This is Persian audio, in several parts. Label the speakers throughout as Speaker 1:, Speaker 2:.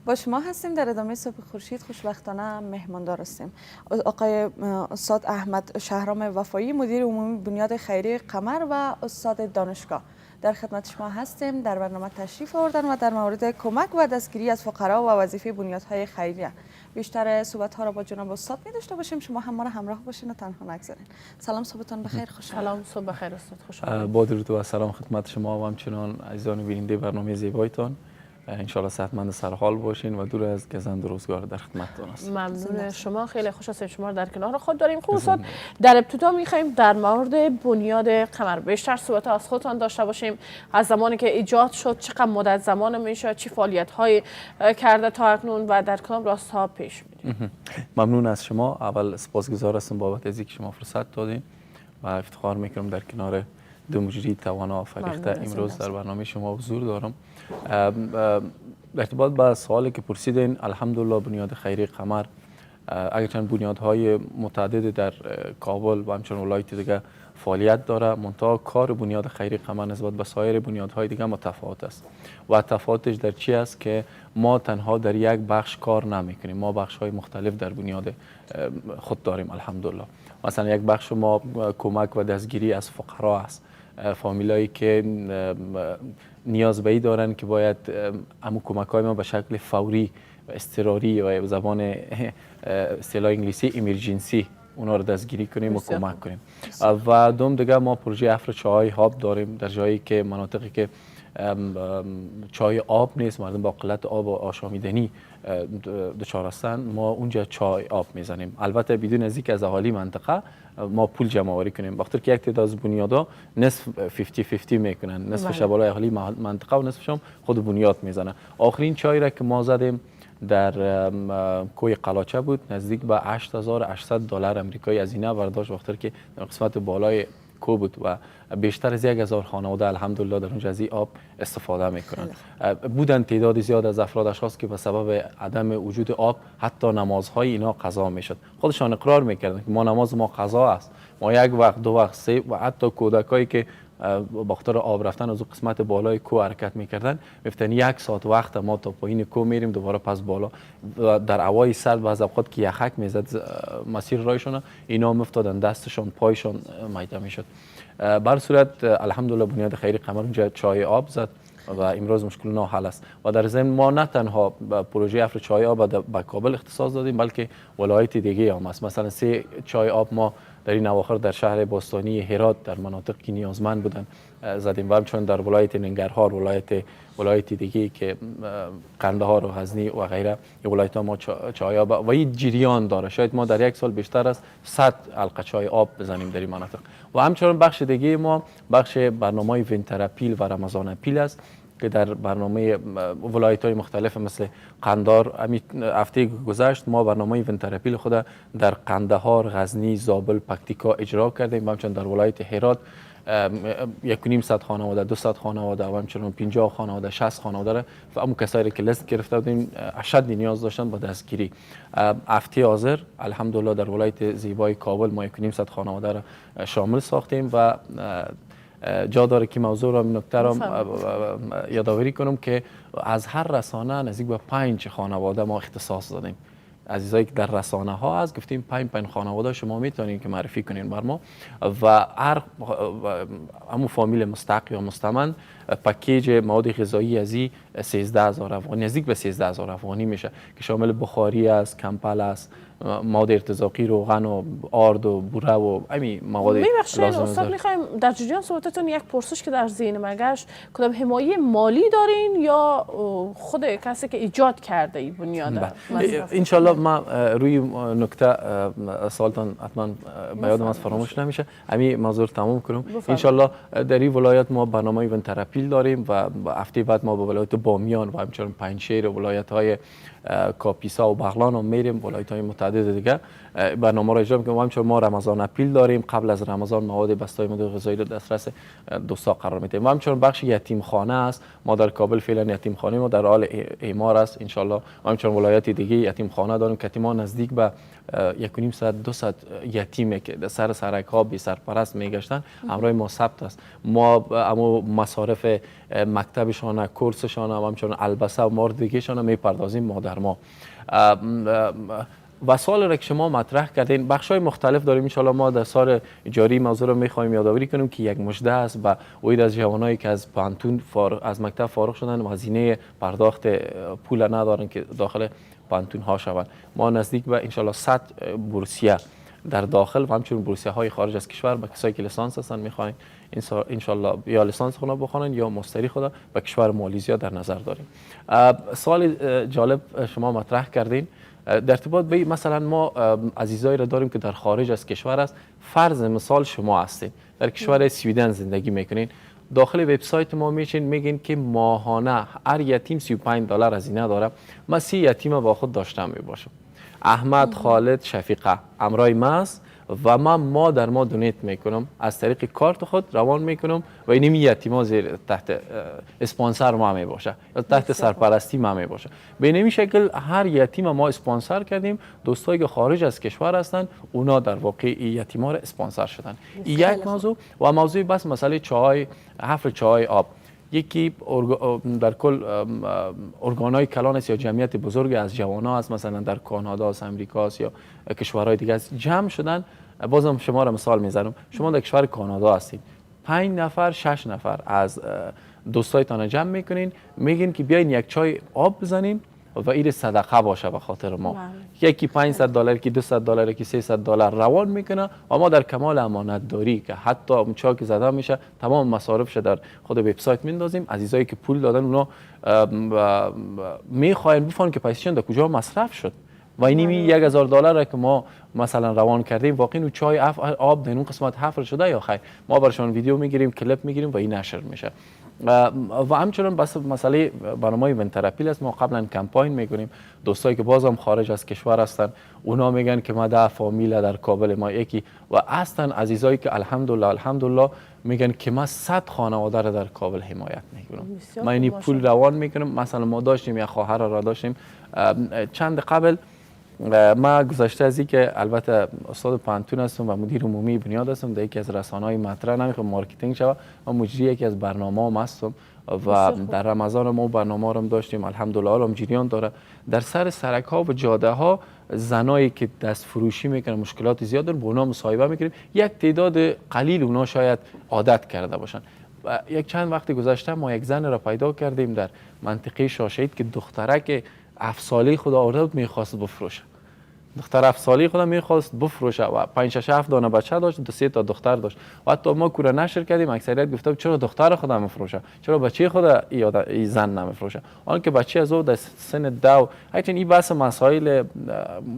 Speaker 1: با شما هستیم در ادامه صبح خورشید. خوشبختانه مهماندار هستیم آقای استاد احمد شهرام وفایی، مدیر عمومی بنیاد خیریه قمر و استاد دانشگاه. در خدمت شما هستیم. در برنامه تشریف آوردن و در مورد کمک و دستگیری از فقرا و وظیفه بنیادهای خیریه بیشتر صحبت ها را با جناب استاد می داشته باشیم. شما هم ما را همراه باشین و تنها نگذارین. سلام، صبحتون بخیر. خوش
Speaker 2: سلام، صبح بخیر استاد. خوش آمدید.
Speaker 3: با درود و سلام خدمت شما و همچنان عزیزان بیننده برنامه زیبایتان. انشالله صحتمند سرحال باشین و دور از گزند روزگار در خدمتتون هستم.
Speaker 2: ممنون شما، خیلی خوش هستیم شما در کنار خود داریم. خوب استاد، در ابتدا می‌خوایم در مورد بنیاد قمر بیشتر صحبت از خودتان داشته باشیم. از زمانی که ایجاد شد چقدر مدت زمان میشه، چه فعالیت‌هایی کرده تا اکنون و در کدام راست‌ها پیش می‌رید؟
Speaker 3: ممنون از شما. اول سپاسگزار هستم بابت از اینکه شما فرصت دادین و افتخار میکنم در کنار دو مجری توانا و فریخته امروز در برنامه شما حضور دارم. در ارتباط با سوالی که پرسیدین، الحمدلله بنیاد خیریه قمر اگرچند بنیادهای متعدد در کابل و همچنین ولایت دیگه فعالیت داره، منتها کار بنیاد خیریه قمر نسبت به سایر بنیادهای دیگه متفاوت است و تفاوتش در چی است که ما تنها در یک بخش کار نمیکنیم، ما بخش‌های مختلف در بنیاد خود داریم. الحمدلله مثلا یک بخش ما کمک و دستگیری از فقرا است، فامیلایی که نیاز به ای دارن که باید همون کمک‌های ما به شکل فوری و اضطراری و زبان اصطلاح انگلیسی ایمرجنسی اونا رو دستگیری کنیم و کمک کنیم. و دوم دیگه ما پروژه افر چای هاب داریم در جایی که مناطقی که چای آب نیست، مردم با قلت آب و آشامیدنی دچار هستند، ما اونجا چای آب میزنیم. البته بدون از اینکه از اهالی منطقه ما پول جمع آوری کنیم، وقتی که یک تعداد از بنیادا نصف 50-50 میکنن، نصفش بالای اهالی منطقه و نصفش هم خود بنیاد میزنن. آخرین چای را که ما زدیم در کوی قلاچه بود، نزدیک به $8,800 آمریکایی هزینه برداشت، وقتی که در قسمت بالای کو بود و بیشتر از 1,000 خانواده الحمدلله در اونجا از آب استفاده میکنن. بودن تعداد زیاد از افراد اشخاص که به سبب عدم وجود آب حتی نمازهای اینا قضا میشد، خودشان اقرار میکردن که ما نماز ما قضا است، ما یک وقت دو وقت سه، و حتی کودکایی که با خاطر آب رفتن از قسمت بالای کو حرکت میکردن میفتن 1 ساعت وقت ما تا پایین کو میریم دوباره پس بالا، در هوای سرد و از اوقات که یخک میزد مسیر رایشون اینا مفتادن، دستشون پایشون میده میشد. بر صورت الحمدلله بنیاد خیریه قمر اونجا چای آب زد و امروز مشکل نه حل است. و در ضمن ما نه تنها پروژه افر چای آب به کابل اختصاص دادیم بلکه ولایت دیگه هم است. مثلا 3 چای آب ما در این اواخر در شهر باستانی هرات در مناطق که نیازمند بودن زدیم و همچنین در ولایت ننگرهار، ولایت دیگه که قندهار و غزنی و غیره ولایت ها ما چای آب و این جریان داره. شاید ما در یک سال بیشتر از 100 حلقه چای آب بزنیم در این مناطق. و همچنین بخش دیگه ما بخش برنامه وینتر اپیل و رمضان اپیل است که در برنامه ولایت‌های مختلف مثل قندهار، همین هفته گذشت ما برنامه وینتر اپیل خود در قندهار، غزنی، زابل، پکتیکا اجرا کردیم. همچنین در ولایت هرات 1,500 خانواده، 200 خانواده و همچنین 50 خانواده، 60 خانواده را و همون کسایی که لیست گرفته بودیم اشد نیاز داشتن با دستگیری. هفته حاضر الحمدلله در ولایت زیبای کابل ما 1,500 خانواده را شامل ساختیم و جا داره که موضوع را نکته را یادآوری کنم که از هر رسانه نزدیک به 5 خانواده ما اختصاص دادیم. عزیزایی که در رسانه ها هست گفتیم 5 خانواده شما میتونین که معرفی کنین بر ما و هر همون فامیل مستحق یا مستمند پکیج مواد غذایی از 13,000 افغانی، نزدیک به 13,000 افغانی میشه که شامل بخاری است، کمپل است، مواد ارتزاقی، روغن و آرد و بوره و همین مواد
Speaker 2: لازم. استاد میخوایم در جریان صحبتتون یک پرسش که در ذهن من گشت، کدام حمایت مالی دارین یا خود کسی که ایجاد کرده این بنیاد؟
Speaker 3: ان شاء الله ما روی نکته سوالتان حتما به یادم از فراموش نمیشه، همین موضوع تمام کنم. ان شاء الله در این ولایت ما برنامه ایونت تراپیل داریم و هفته بعد ما به ولایت بامیان و همچنین پنجشیر و ولایت های کاپیسا و بغلان هم میریم، ولایت های متعدد متعدد دیگه برنامه را اجرا میکنیم. همچنین ما رمضان اپیل داریم، قبل از رمضان مواد بسته‌های مدرن غذایی را دسترس دوستا قرار میدیم. همچنین بخش یتیم خانه است، ما در کابل فعلا یتیم خانه ما در حال اعمار است ان شاء الله. همچنین ولایت دیگه یتیم خانه داریم که ما نزدیک به 1.5 ساعت 2 ساعت یتیمه که در سرک ها بی سرپرست میگشتن همراه ما ثبت است. ما اما مصارف مکتبشان، کورسشان و همچنین البسه و مورد دیگهشان میپردازیم ما در ما. و سوال را که شما مطرح کردین بخش‌های مختلف داریم ان شاء الله. ما در سال جاری موضوع رو می‌خوایم یادآوری کنیم که یک مژده است و اوید از جوانایی که از پانتون از مکتب فارغ شدن و هزینه پرداخت پول ندارن که داخل پانتون ها شوند. ما نزدیک به ان شاء الله 100 بورسیه در داخل و همچنین بورسیه های خارج از کشور به کسایی که لیسانس هستن می‌خوایم ان شاء الله یا لیسانس خود بخونن یا مستری خود به کشور مالیزیا در نظر داریم. سوال جالب شما مطرح کردین در ارتباط به مثلا ما عزیزایی را داریم که در خارج از کشور است. فرض مثال شما هستین در کشور سویدن زندگی میکنین، داخل وبسایت ما میشین میگین که ماهانه هر یتیم $35 هزینه داره. من 30 یتیم با خود داشتم میباشم، احمد، خالد، شفیقه امرای ماست و من ما در ما دونیت میکنم از طریق کارت خود روان میکنم و این یتیما زیر تحت اسپانسر ما می باشه یا تحت سرپرستی ما می باشه. به این شکل هر یتیم ما اسپانسر کردیم. دوستایی که خارج از کشور هستند اونا در واقع یتیما را اسپانسر شدن. یک موضوع و موضوع بس مسئله چای، حفر چای آب. یکی در کل ارگانهای کلان است یا جمعیت بزرگ از جوانان است، مثلا در کانادا است، امریکا است یا کشورهای دیگه است، جمع شدن. بازم شما را مثال میزنم، شما در کشور کانادا هستید، 5 نفر 6 نفر از دوستایتان جمع میکنین، میگین که بیاین یک چای آب بزنین و این صدقه باشه به خاطر ما. یکی $500 کی $200 کی $300 روان میکنه و ما در کمال امانت داری که حتی اون چای که زده میشه تمام مصارفش در خود وبسایت میندازیم. عزیزایی که پول دادن اونا میخواین بفهمن که پیسشون در کجا مصرف شد و اینی $1000 که ما مثلا روان کردیم واقعا اون چای آب در اون قسمت حفر شده یا خیر. ما برشون ویدیو میگیریم، کلیپ میگیریم و این نشر میشه. و همچنین بس مسئله برنامه ونتر اپیل است. ما قبلا کمپاین میکنیم، دوستایی که بازم خارج از کشور هستن اونا میگن که ما ده فامیل در کابل ما یکی و اصلا عزیزایی که الحمدلله میگن که ما 100 خانواده را در کابل حمایت میکنم. ما اینی پول روان میکنم. مثلا ما داشتیم یک خواهر را داشتیم چند قبل، ما گذشته از این که البته استاد پانتون هستم و مدیر عمومی بنیاد هستم در یکی از رسانه‌های مطرح نمیخوام مارکتینگ شود و مجری یکی از برنامه‌ام هستم و در رمضان ما برنامه رو داشتیم الحمدلله الان جریان داره. در سر سرک ها و جاده ها زنایی که دست فروشی میکنن مشکلات زیاد دارن با اونا مصاحبه میکنیم. یک تعداد قلیل اونا شاید عادت کرده باشن. یک چند وقت گذشته ما یک زن را پیدا کردیم در منطقه شاشهید که دخترک 7 ساله خود آورده بود میخواست بفروشه. دختر 7 ساله خودم میخواست بفروشه و 5 6 7 دانه بچه داشت، 2 3 تا دختر داشت. و حتی ما کوره نشر کردیم، اکثریت گفتم چرا دختر خودم میفروشه، چرا بچه خود ای زن نمیفروشه، آن که بچه از او در سن 10. حتی این بحث مسائل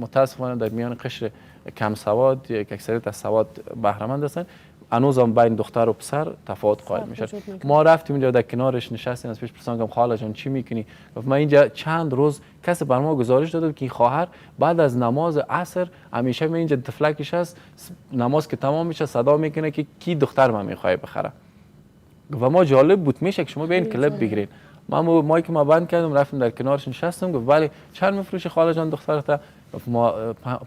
Speaker 3: متاسفانه در میان قشر کم سواد که اکثریت از سواد بهره مند هستند هنوز هم بین دختر و پسر تفاوت قائل میشه. ما رفتیم اینجا در کنارش نشستیم، از پیش پرسیدم خاله جان چی میکنی؟ گفت من اینجا چند روز کسی بر ما گزارش داده که این خواهر بعد از نماز عصر همیشه من اینجا تفلکش هست، نماز که تمام میشه صدا میکنه که کی دختر من میخواد بخره. و ما جالب بود میشه که شما بیاین کلیپ بگیرین. ما که ما بند کردم رفتیم در کنارش نشستم، گفت ولی چند میفروشی خاله جان دخترت؟ گفت ما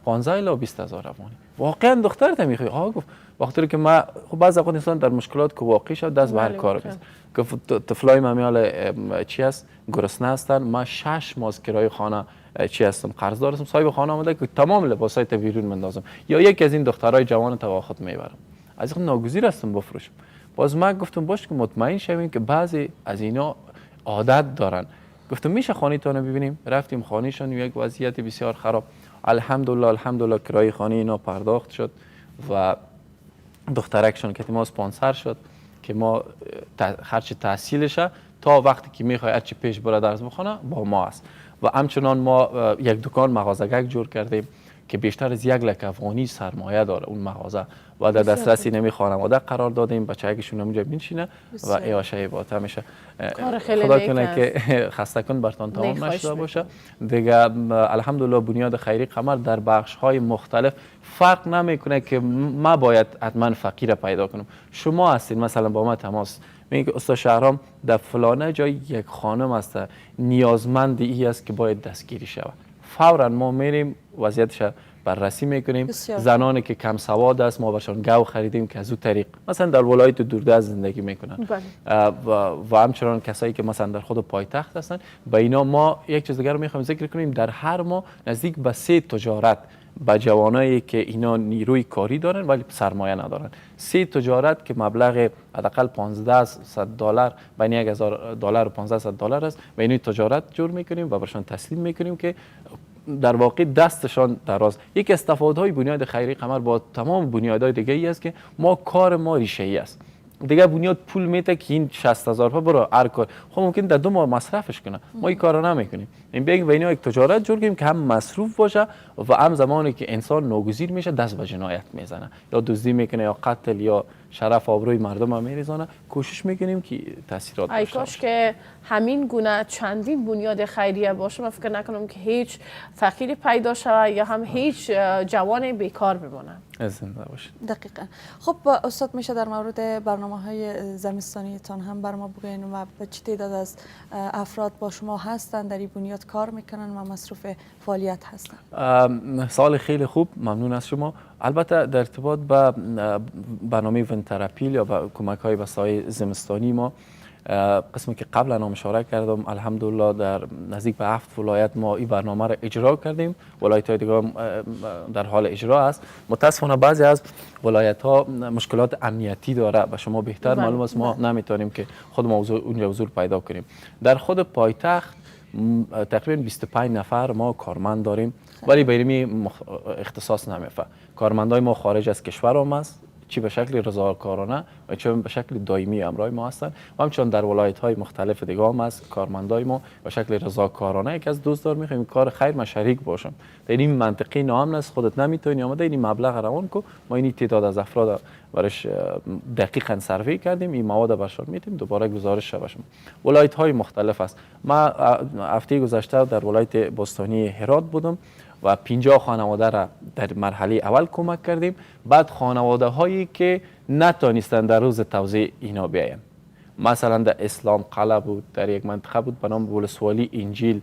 Speaker 3: 15 الی 20000 افغانی. واقعا دخترت میخوای؟ گفت وقتی که ما خب بعضی اوقات انسان در مشکلات که واقعی شد دست به هر کار میزنه. گفت طفلای مامیال چی است گرسنه هستن، ما 6 ماه کرایه خانه چی هستم قرضدار هستم، صاحب خانه آمده که تمام لباسای تا بیرون مندازم یا یکی از این دخترای جوان تا خود میبرم، از این ناگزیر هستم بفروشم. باز من گفتم باش که مطمئن شویم که بعضی از اینا عادت دارن. گفتم میشه خانه‌تون رو ببینیم؟ رفتیم خانه‌شون، یک وضعیت بسیار خراب. الحمدلله کرایه خانه اینا پرداخت شد و دخترکشون که ما اسپانسر شد که ما خرج تحصیلش تا وقتی که میخواد هرچی پیش بره درس بخونه با ما است. و همچنان ما یک دکان مغازگک جور کردیم که بیشتر از 1 لک افغانی سرمایه داره اون مغازه و در دسترس نمی خانواده قرار دادیم. بچه‌هایشون اونجا بنشینه و ایاشه باته میشه. خدا کنه که خسته کن برتان تمام نشده باشه دیگه. الحمدلله بنیاد خیری قمر در بخش‌های مختلف فرق نمیکنه که ما باید حتما فقیر پیدا کنم. شما هستین مثلا با ما تماس میگه استاد شهرام در فلانه جای یک خانم است نیازمند ای است که باید دستگیری شود، فورا ما میریم وضعیتش بررسی میکنیم. زنانی که کم سواد است ما برشان گو خریدیم که از او طریق مثلا در ولایت دوردست زندگی میکنن و همچنان کسایی که مثلا در خود پایتخت هستن. با اینا ما یک چیز دیگر رو میخوایم ذکر کنیم. در هر ماه نزدیک به 3 تجارت با جوانایی که اینا نیروی کاری دارن ولی سرمایه ندارن، 3 تجارت که مبلغ حداقل $1500 بین $1000 و $1500 است و اینو تجارت جور میکنیم و برشان تسلیم میکنیم که در واقع دستشان دراز. یک استفاده های بنیاد خیری قمر با تمام بنیادهای دیگه ای است که ما کار ما ریشه ای است. دیگه بنیاد پول میده که این 60000 برو هر کار خب ممکن در 2 ماه مصرفش کنه، ما این کارو نمیکنیم. این بگیم بین یک تجارت جور کنیم که هم مصروف باشه و هم زمانی که انسان ناگزیر میشه دست به جنایت میزنه یا دزدی میکنه یا قتل یا شرف آبروی مردم هم میریزانه، کوشش میکنیم که تاثیرات
Speaker 2: ای کاش که همین گونه چندین بنیاد خیریه باشه. من فکر نکنم که هیچ فقیری پیدا شود یا هم هیچ جوان بیکار بمانه.
Speaker 3: زنده باشید.
Speaker 1: دقیقا. خب استاد میشه در مورد برنامه‌های زمستانیتان هم بر ما بگین و به چه تعداد از افراد با شما هستن در این بنیاد کار میکنن و مصروف فعالیت هستن؟
Speaker 3: سوال خیلی خوب، ممنون از شما. البته در ارتباط با برنامه ونتراپیل یا با کمک های وسایل زمستانی ما قسمی که قبلا هم اشاره کردم الحمدلله در نزدیک به 7 ولایت ما این برنامه را اجرا کردیم. ولایت های دیگه در حال اجرا است. متاسفانه بعضی از ولایت ها مشکلات امنیتی داره و شما بهتر معلوم است ما نمیتونیم که خود ما اونجا حضور پیدا کنیم. در خود پایتخت تقریبا 25 نفر ما کارمند داریم ولی به علمی اختصاص نمیفه. کارمندای ما خارج از کشور هم است، چی به شکل رضاکارانه و چی به شکل دائمی همراه ما هستند و همچنان در ولایت‌های مختلف دیگه هم است کارمندای ما به شکل رضاکارانه. یک از دوست دار می‌خوایم کار خیر ما شریک باشم. در این منطقه نام است خودت نمیتونی آمده این مبلغ روان کو ما این تعداد از افراد برش دقیقاً سروی کردیم این مواد برشان میتیم دوباره گزارش بشم. ولایت‌های مختلف است. ما هفته گذشته در ولایت باستانی هرات بودم و 50 خانواده را در مرحله اول کمک کردیم. بعد خانواده هایی که نتونستن در روز توزیع اینا بیاین، مثلا در اسلام قلعه بود، در یک منطقه بود به نام ولسوالی انجیل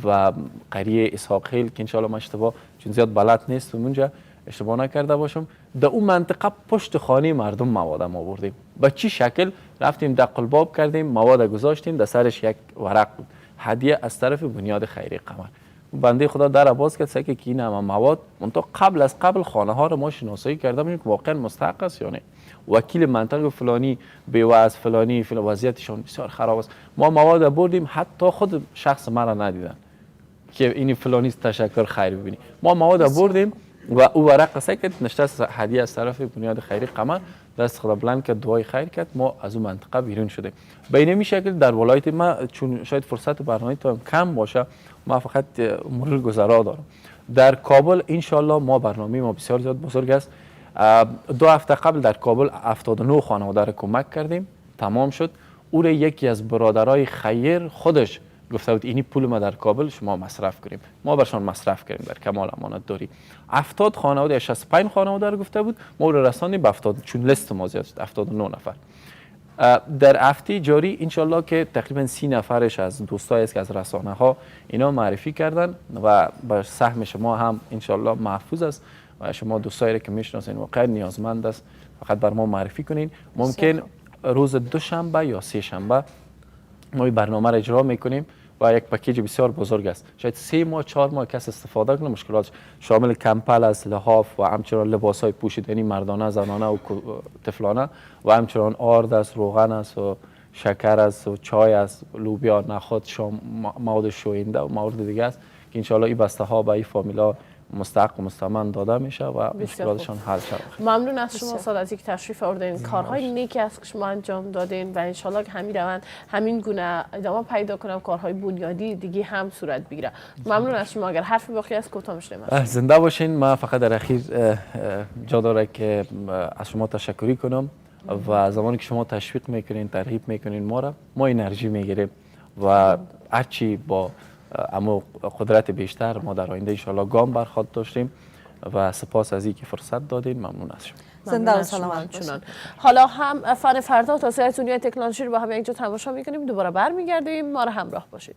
Speaker 3: و قریه اسحاق خیل که انشالله ما اشتباه چون زیاد بلد نیست اونجا اشتباه نکرده باشم، در اون منطقه پشت خانه مردم مواد ما بردیم. به چی شکل رفتیم در قلباب کردیم مواد گذاشتیم، در سرش یک ورق بود هدیه از طرف بنیاد خیری قمر. بنده خدا در باز کرد که این همه مواد منتها قبل از قبل خانه ها رو ما شناسایی کرده بودیم که واقعا مستحق است یا نه. وکیل منطقه فلانی بی‌وضع فلانی وضعیتشون بسیار خراب است. ما مواد بردیم حتی خود شخص ما را ندیدن که این فلانی تشکر خیر ببینی. ما مواد بردیم و او ورق سکت نشته هدیه از طرف بنیاد خیری قمر دست خدا بلند کرد دعای خیر کرد ما از اون منطقه بیرون شدیم. به این شکل در ولایت ما چون شاید فرصت برنامه تا کم باشه ما فقط مرور گذرا دارم. در کابل انشالله ما برنامه ما بسیار زیاد بزرگ است. 2 هفته قبل در کابل 79 خانواده را کمک کردیم تمام شد. او را یکی از برادرای خیر خودش گفته بود اینی پول ما در کابل شما مصرف کنیم، ما برشان مصرف کردیم در کمال امانت داری. 70 خانواده 65 خانواده رو گفته بود ما او را رساندیم به 70 چون لیست ما زیاد شد 79 نفر. در هفته جاری انشالله که تقریبا 30 نفرش از دوستایی است که از رسانه ها اینا معرفی کردن و با سهم شما هم انشالله محفوظ است و شما دوستایی که میشناسین واقعا نیازمند است فقط بر ما معرفی کنین. ممکن روز دوشنبه یا سه شنبه ما این برنامه را اجرا میکنیم و یک پکیج بسیار بزرگ است. شاید 3 ماه 4 ماه کس استفاده کنه. مشکلات شامل کمپل است، لحاف و همچنان لباس های پوشیدنی مردانه، زنانه و طفلانه و همچنان آرد است، روغن است و شکر است و چای است، لوبیا، نخود، مواد شوینده و مواد دیگه است که انشالله این بسته ها به این فامیلا مستحق و مستمن داده میشه و مشکلاتشان حل شود.
Speaker 2: ممنون از شما استاد از اینکه تشریف آوردین. کارهای نیکی است که شما انجام دادین و ان شاءالله که همین روند همین گونه ادامه پیدا کنم، کارهای بنیادی دیگه هم صورت بگیره. ممنون از شما. اگر حرفی باقی است کوتاه بشنویم.
Speaker 3: زنده باشین. من فقط در اخیر جا داره که از شما تشکری کنم و زمانی که شما تشویق میکنین، ترغیب میکنین ما انرژی میگیریم و هرچی با اما قدرت بیشتر ما در آینده ان شاءالله گام برخواد داشتیم و سپاس از اینکه فرصت دادین. ممنون از شما.
Speaker 1: زنده و سلامت باشین.
Speaker 2: حالا هم فن فردا توسعه دنیای تکنولوژی رو با هم یک جا تماشا میکنیم. دوباره برمیگردیم. ما رو همراه باشید.